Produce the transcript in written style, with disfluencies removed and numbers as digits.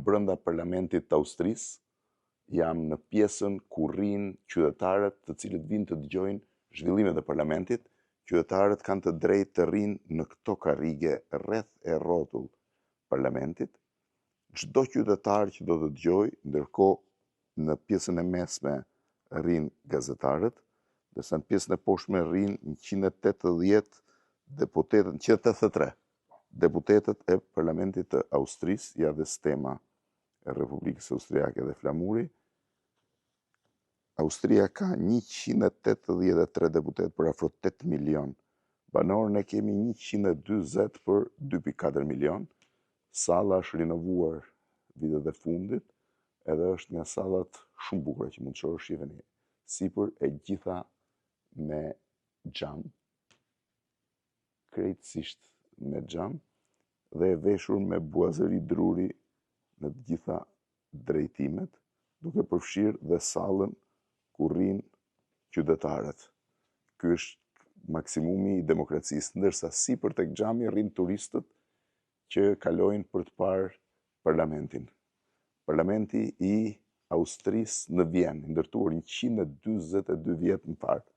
jam brenda parlamentit të Austrisë, jam në pjesën ku rrinë qytetarët të cilët vinë të dëgjojnë zhvillimet e parlamentit. Qytetarët kanë të drejtë të rrinë në këto karrige rreth e rrotull parlamentit. Çdo qytetar që do të dëgjojë, ndërkohë në pjesën e mesme rrinë gazetarët, ndërsa në pjesën e poshtme rrinë 183 deputetët e parlamentit të Austrisë, ja dhe stema e Republikës Austriake dhe flamuri. Austria ka 183 deputet për afro 8 milion banor, ne kemi 120 për 2.4 milion. Salla është rinovuar vitet e fundit, edhe është nga sallat shumë bukura që mund të shohësh shifeni sipër, e gjitha me xham, krejtësisht me xham, dhe e veshur me buazëri druri në të gjitha drejtimet, duke përfshirë dhe sallën ku rrinë qytetarët. Ky është maksimumi i demokracisë, ndërsa sipër tek xhami rrinë turistët që kalojnë për të parë parlamentin. Parlamenti i Austrisë në Vjenë, ndërtuar 142 vjet më parë,